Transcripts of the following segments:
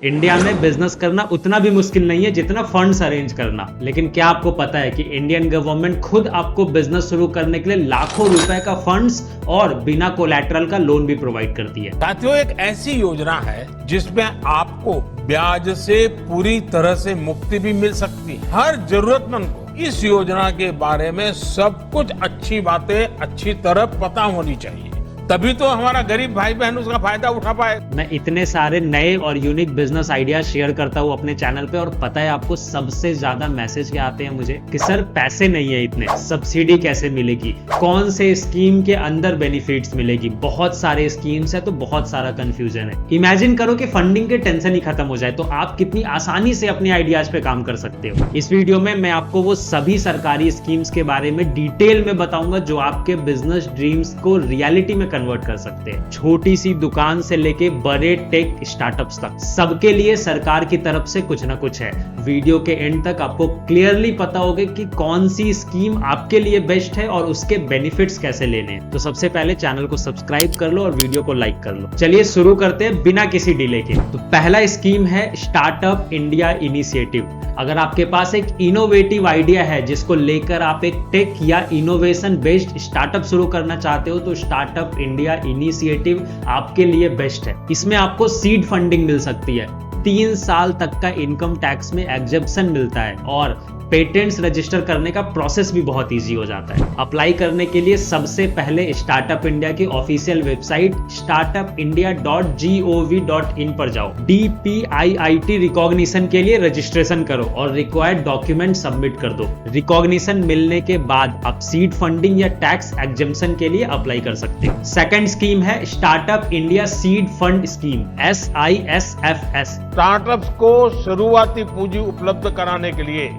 India में business करना उतना भी मुश्किल नहीं है जितना फंड्स अरेंज करना। लेकिन क्या आपको पता है कि इंडियन गवर्नमेंट खुद आपको बिजनेस शुरू करने के लिए लाखों रुपए का फंड्स और बिना कोलैटरल का लोन भी प्रोवाइड करती है। साथियों, एक ऐसी योजना है जिसमें आपको ब्याज से पूरी तरह से मुक्ति भी मिल सकती है। हर जरूरतमंद को इस योजना के बारे में सब कुछ अच्छी बातें अच्छी तरह पता होनी चाहिए, तभी तो हमारा गरीब भाई बहन उसका फायदा उठा पाए। मैं इतने सारे नए और यूनिक बिजनेस आइडिया शेयर करता हूँ अपने चैनल पे, और पता है आपको सबसे ज्यादा मैसेज क्या आते हैं मुझे कि सर पैसे नहीं है इतने, सब्सिडी कैसे मिलेगी, कौन से स्कीम के अंदर बेनिफिट्स मिलेगी। बहुत सारे स्कीम्स है तो बहुत सारा कंफ्यूजन है। इमेजिन करो कि फंडिंग के टेंशन ही खत्म हो जाए तो आप कितनी आसानी से अपने आइडियाज पे काम कर सकते हो। इस वीडियो में मैं आपको वो सभी सरकारी स्कीम्स के बारे में डिटेल में बताऊंगा जो आपके बिजनेस ड्रीम्स को रियलिटी में कन्वर्ट कर सकते हैं। छोटी सी दुकान से लेके बड़े टेक स्टार्टअप्स तक सबके लिए सरकार की तरफ से कुछ ना कुछ है। वीडियो के एंड तक आपको क्लियरली पता होगा कि कौन सी स्कीम आपके लिए बेस्ट है और उसके बेनिफिट्स कैसे लेने हैं। तो सबसे पहले चैनल को सब्सक्राइब कर लो और वीडियो को लाइक कर लो। चलिए शुरू करते हैं बिना किसी डिले के। तो पहला स्कीम है स्टार्टअप इंडिया इनिशिएटिव। अगर आपके पास एक इनोवेटिव आइडिया है जिसको लेकर आप एक टेक या इनोवेशन बेस्ड स्टार्टअप शुरू करना चाहते हो तो स्टार्टअप इंडिया इनिशिएटिव आपके लिए बेस्ट है। इसमें आपको सीड फंडिंग मिल सकती है, 3 साल तक का इनकम टैक्स में एग्जेप्शन मिलता है और पेटेंट्स रजिस्टर करने का प्रोसेस भी बहुत इजी हो जाता है। अप्लाई करने के लिए सबसे पहले स्टार्टअप इंडिया की ऑफिशियल वेबसाइट startupindia.gov.in पर जाओ। DPIIT रिकॉग्निशन के लिए रजिस्ट्रेशन करो और रिक्वायर्ड डॉक्यूमेंट सबमिट कर दो। रिकॉग्निशन मिलने के बाद आप सीड फंडिंग या टैक्स एग्जेम्पशन के लिए अप्लाई कर सकते हो। सेकंड स्कीम है startup India seed fund scheme, SISFS। Startups को शुरुआती पूंजी उपलब्ध कराने के लिए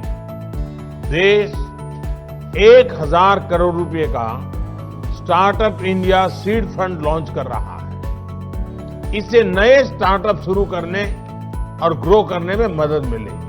देश 1000 करोड़ रुपए का startup India seed fund launch कर रहा है। इससे नए स्टार्टअप शुरू करने और ग्रो करने में मदद मिलेगी।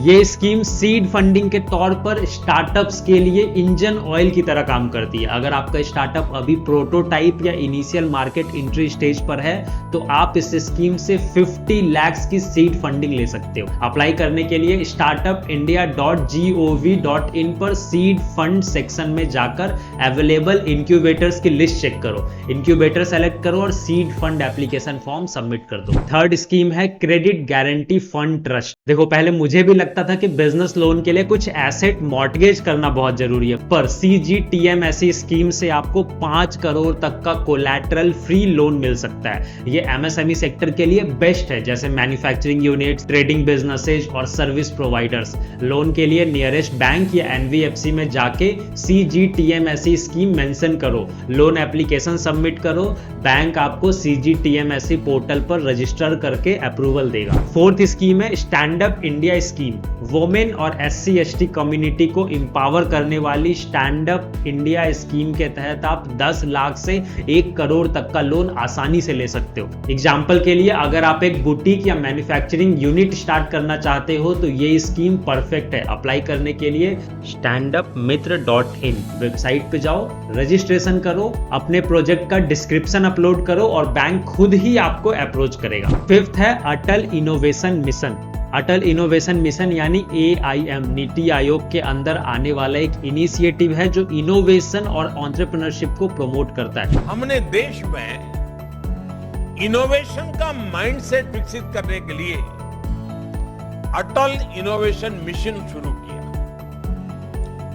ये स्कीम सीड फंडिंग के तौर पर स्टार्टअप्स के लिए इंजन ऑयल की तरह काम करती है। अगर आपका स्टार्टअप अभी प्रोटोटाइप या इनिशियल मार्केट एंट्री स्टेज पर है तो आप इस स्कीम से 50 लाख की सीड फंडिंग ले सकते हो। अप्लाई करने के लिए startupindia.gov.in पर सीड फंड सेक्शन में जाकर अवेलेबल इंक्यूबेटर्स की लिस्ट चेक करो, इंक्यूबेटर सेलेक्ट करो और seed fund application form submit कर दो। थर्ड स्कीम है क्रेडिट गारंटी फंड ट्रस्ट। देखो, पहले मुझे भी लगता था कि बिजनेस लोन के लिए कुछ एसेट मॉर्टगेज करना बहुत जरूरी है, पर CGTMSE स्कीम से आपको 5 करोड़ तक का कोलैटरल फ्री लोन मिल सकता है। ये MSME सेक्टर के लिए बेस्ट है, जैसे मैन्युफैक्चरिंग यूनिट्स, ट्रेडिंग बिजनेसेस और सर्विस प्रोवाइडर्स। लोन के लिए नियरेस्ट बैंक या NBFC में जाके CGTMSE स्कीम मेंशन करो, लोन एप्लीकेशन सबमिट करो, बैंक आपको CGTMSE पोर्टल पर रजिस्टर करके अप्रूवल देगा। फोर्थ स्कीम है stand up India scheme. Women और SC/ST कम्युनिटी को इंपावर करने वाली स्टैंड अप इंडिया स्कीम के तहत आप 10 लाख से 1 करोड़ तक का लोन आसानी से ले सकते हो। एग्जाम्पल के लिए, अगर आप एक बुटीक या मैन्युफैक्चरिंग यूनिट स्टार्ट करना चाहते हो तो ये स्कीम परफेक्ट है। अप्लाई करने के लिए standupmitra.in वेबसाइट पे जाओ, रजिस्ट्रेशन करो, अपने प्रोजेक्ट का डिस्क्रिप्शन अपलोड करो और बैंक खुद ही आपको अप्रोच करेगा। फिफ्थ है अटल इनोवेशन मिशन। अटल इनोवेशन मिशन यानी AIM नीति आयोग के अंदर आने वाला एक इनिशिएटिव है जो इनोवेशन और एंटरप्रेन्योरशिप को प्रमोट करता है। हमने देश में इनोवेशन का माइंडसेट विकसित करने के लिए अटल इनोवेशन मिशन शुरू किया।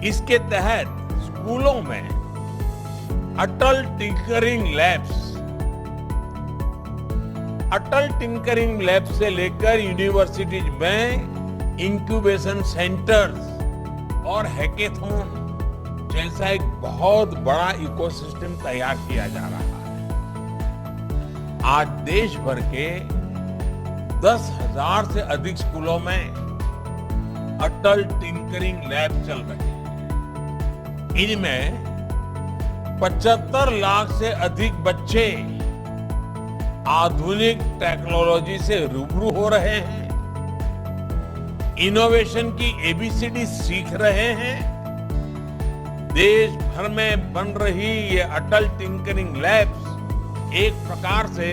इसके तहत स्कूलों में अटल टिंकरिंग लैब्स, अटल टिंकरिंग लैब से लेकर यूनिवर्सिटीज में इंक्यूबेशन सेंटर्स और हैकेथॉन जैसा एक बहुत बड़ा इकोसिस्टम तैयार किया जा रहा है। आज देश भर के 10,000 से अधिक स्कूलों में अटल टिंकरिंग लैब चल रहे हैं। इनमें 75 लाख से अधिक बच्चे आधुनिक टेक्नोलॉजी से रूबरू हो रहे हैं, इनोवेशन की ABCD सीख रहे हैं। देश भर में बन रही ये अटल टिंकरिंग लैब्स एक प्रकार से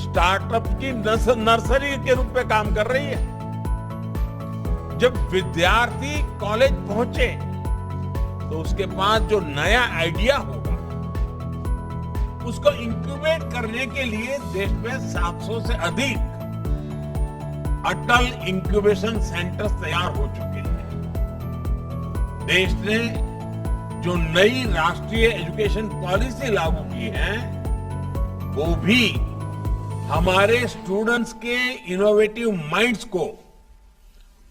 स्टार्टअप की नर्सरी के रूप में काम कर रही है। जब विद्यार्थी कॉलेज पहुंचे तो उसके पास जो नया आइडिया होगा उसको इंक्यूबेट करने के लिए देश में 700 से अधिक अटल इंक्यूबेशन सेंटर्स तैयार हो चुके हैं। देश ने जो नई राष्ट्रीय एजुकेशन पॉलिसी लागू की है वो भी हमारे स्टूडेंट्स के इनोवेटिव माइंड्स को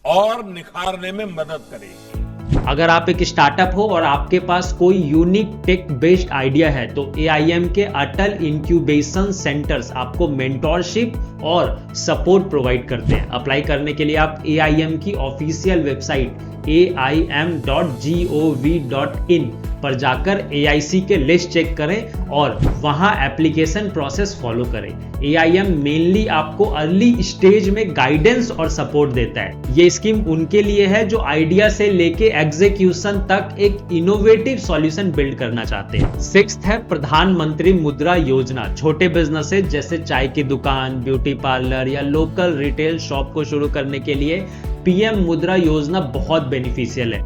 और निखारने में मदद करेगी। अगर आप एक स्टार्टअप हो और आपके पास कोई यूनिक टेक बेस्ड आइडिया है तो AIM के अटल इंक्यूबेशन सेंटर्स आपको मेंटोरशिप और सपोर्ट प्रोवाइड करते हैं। अप्लाई करने के लिए आप AIM की ऑफिशियल वेबसाइट aim.gov.in पर जाकर AIC के लिस्ट चेक करें और वहां एप्लीकेशन प्रोसेस फॉलो करें। AIM मेनली आपको अर्ली स्टेज में गाइडेंस और सपोर्ट देता है। ये स्कीम उनके लिए है जो आइडिया से लेके एग्जीक्यूशन तक एक इनोवेटिव सॉल्यूशन बिल्ड करना चाहते हैं। 6th है प्रधानमंत्री मुद्रा योजना। छोटे बिजनेसेस जैसे चाय की दुकान, ब्यूटी पार्लर या लोकल रिटेल शॉप को शुरू करने के लिए PM मुद्रा योजना बहुत बेनिफिशियल है।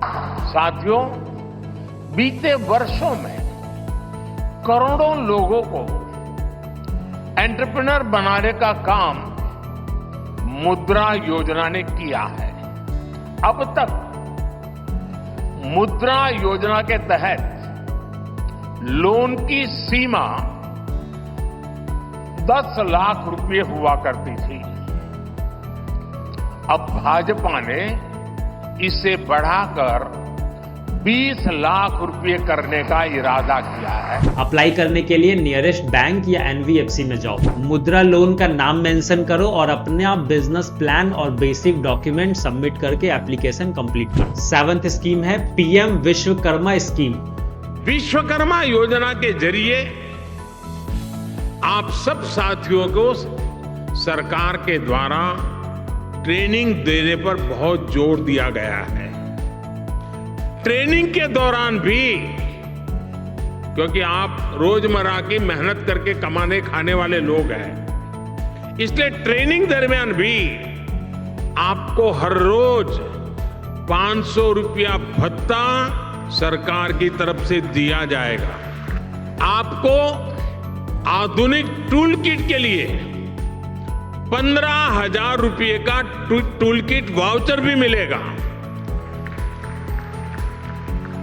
साथियों, बीते वर्षों में करोड़ों लोगों को एंटरप्रेन्योर बनाने का काम मुद्रा योजना ने किया है। अब तक मुद्रा योजना के तहत लोन की सीमा 10 लाख रुपए हुआ करती थी। अब भाजपा ने इसे बढ़ाकर 20 लाख रुपए करने का इरादा किया है। अप्लाई करने के लिए नियरेस्ट बैंक या NBFC में जाओ, मुद्रा लोन का नाम मेंशन करो और अपना बिजनेस प्लान और बेसिक डॉक्यूमेंट सबमिट करके एप्लीकेशन कंप्लीट करो। 7th स्कीम है PM विश्वकर्मा स्कीम। विश्वकर्मा योजना के जरिए आप सब साथियों को सरकार के द्वारा ट्रेनिंग देने पर बहुत जोर दिया गया है। ट्रेनिंग के दौरान भी, क्योंकि आप रोजमर्रा की मेहनत करके कमाने खाने वाले लोग हैं, इसलिए ट्रेनिंग दरमियान भी आपको हर रोज 500 रुपया भत्ता सरकार की तरफ से दिया जाएगा। आपको आधुनिक टूल किट के लिए 15,000 रुपये का टूल किट वाउचर भी मिलेगा।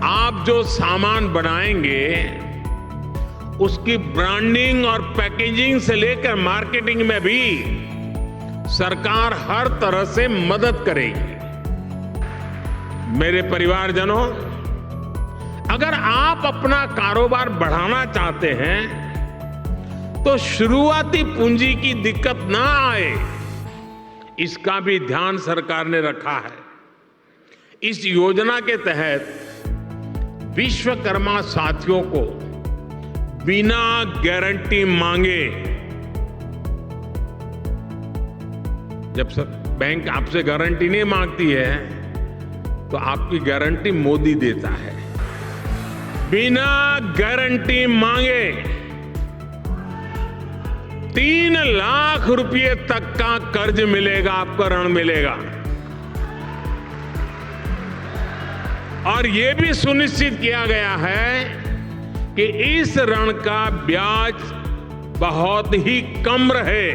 आप जो सामान बनाएंगे उसकी ब्रांडिंग और पैकेजिंग से लेकर मार्केटिंग में भी सरकार हर तरह से मदद करेगी। मेरे परिवारजनों, अगर आप अपना कारोबार बढ़ाना चाहते हैं तो शुरुआती पूंजी की दिक्कत ना आए, इसका भी ध्यान सरकार ने रखा है। इस योजना के तहत विश्वकर्मा साथियों को बिना गारंटी मांगे, जब बैंक आपसे गारंटी नहीं मांगती है तो आपकी गारंटी मोदी देता है। बिना गारंटी मांगे 3 लाख रुपए तक का कर्ज मिलेगा, आपको ऋण मिलेगा। और यह भी सुनिश्चित किया गया है कि इस ऋण का ब्याज बहुत ही कम रहे।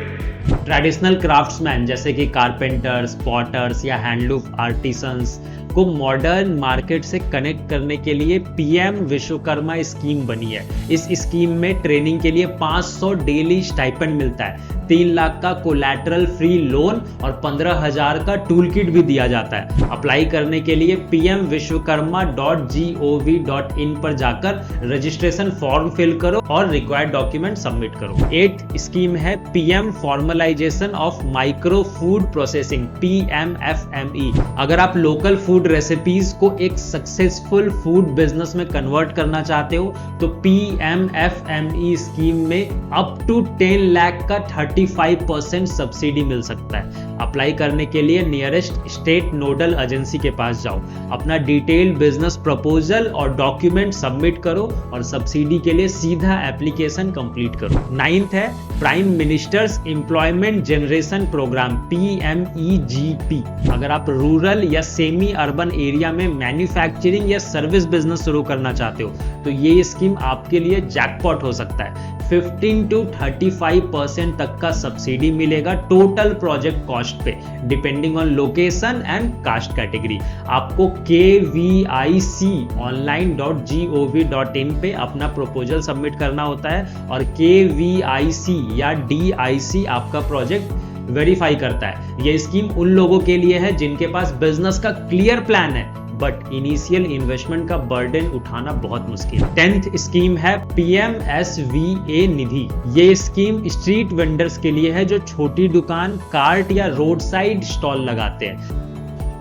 ट्रेडिशनल क्राफ्ट्समैन जैसे कि कारपेंटर्स, पॉटर्स या हैंडलूम आर्टिसंस को मॉडर्न मार्केट से कनेक्ट करने के लिए PM विश्वकर्मा स्कीम बनी है। इस स्कीम में ट्रेनिंग के लिए 500 डेली स्टाइपेंड मिलता है, 3 लाख का कोलैटरल फ्री लोन और 15,000 का टूल किट भी दिया जाता है। अप्लाई करने के लिए pmvishwakarma.gov.in पर जाकर रजिस्ट्रेशन फॉर्म फिल करो और रिक्वायर्ड डॉक्यूमेंट सबमिट करो। 8th स्कीम है PM formalisation of micro food processing, PMFME। अगर आप लोकल फूड फूड रेसिपीज को एक सक्सेसफुल फूड बिजनेस में कन्वर्ट करना चाहते हो तो PMFME स्कीम में अप टू 10 लाख का 35% सब्सिडी मिल सकता है। अप्लाई करने के लिए नियरेस्ट स्टेट नोडल एजेंसी के पास जाओ, अपना डिटेल्ड बिजनेस प्रपोजल और डॉक्यूमेंट सबमिट करो और सब्सिडी के लिए सीधा एप्लीकेशन कंप्लीट करो। 9th है prime minister's employment generation programme PMEGP। अगर आप रूरल या सेमी अर्बन एरिया में मैन्युफैक्चरिंग या सर्विस बिजनेस शुरू करना चाहते हो तो ये स्कीम आपके लिए जैकपॉट हो सकता है। 15 to 35% तक का सब्सिडी मिलेगा टोटल प्रोजेक्ट कॉस्ट पे, depending on location and caste category. आपको KVIC online.gov.in पे अपना प्रपोजल सबमिट करना होता है और KVIC या DIC आपका प्रोजेक्ट वेरीफाई करता है। यह स्कीम उन लोगों के लिए है जिनके पास बिजनेस का क्लियर प्लान है बट इनिशियल इन्वेस्टमेंट का बर्डन उठाना बहुत मुश्किल है। 10th स्कीम है PMSVA निधि। ये स्कीम स्ट्रीट वेंडर्स के लिए है जो छोटी दुकान, कार्ट या रोड साइड स्टॉल लगाते हैं।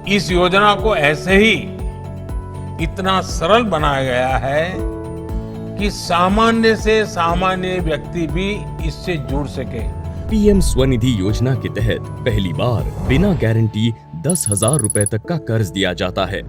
इस योजना को ऐसे ही इतना सरल बनाया गया है कि सामान्य से सामान्य व्यक्ति भी इससे जुड़ सके। PM स्वनिधि योजना के तहत पहली बार बिना गारंटी 10,000 रुपए तक का कर्ज दिया जाता है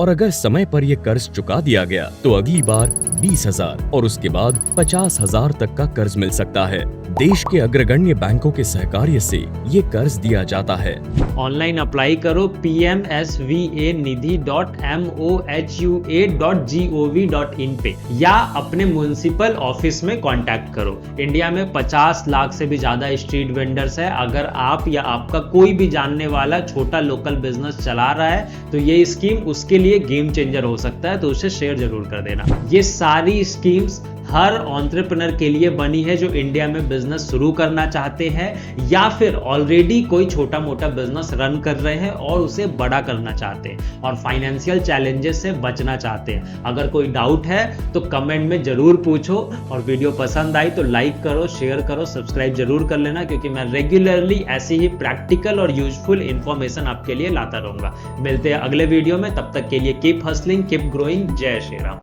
और अगर समय पर यह कर्ज चुका दिया गया तो अगली बार 20,000 और उसके बाद 50,000 तक का कर्ज मिल सकता है। देश के अग्रगण्य बैंकों के सहकार्य से ये कर्ज दिया जाता है। ऑनलाइन अप्लाई करो PMSVAnidhi.mohua.gov.in पे या अपने म्युनिसिपल ऑफिस में कांटेक्ट करो। इंडिया में 50 लाख से भी ज्यादा स्ट्रीट वेंडर्स है। अगर आप या आपका कोई भी जानने वाला छोटा लोकल बिजनेस चला रहा है तो ये स्कीम उसके लिए गेम चेंजर हो सकता है, तो उसे शेयर जरूर कर देना। ये सारी स्कीम्स हर एंटरप्रेन्योर के लिए बनी है जो इंडिया में बिजनेस शुरू करना चाहते हैं या फिर ऑलरेडी कोई छोटा मोटा बिजनेस रन कर रहे हैं और उसे बड़ा करना चाहते हैं और फाइनेंशियल चैलेंजेस से बचना चाहते हैं। अगर कोई डाउट है तो कमेंट में जरूर पूछो और वीडियो पसंद आई तो लाइक करो, शेयर करो, सब्सक्राइब जरूर कर लेना क्योंकि मैं रेगुलरली ऐसी ही प्रैक्टिकल और यूजफुल इंफॉर्मेशन आपके लिए लाता रहूंगा। मिलते हैं अगले वीडियो में, तब तक के लिए कीप हसलिंग, कीप ग्रोइंग। जय श्री राम।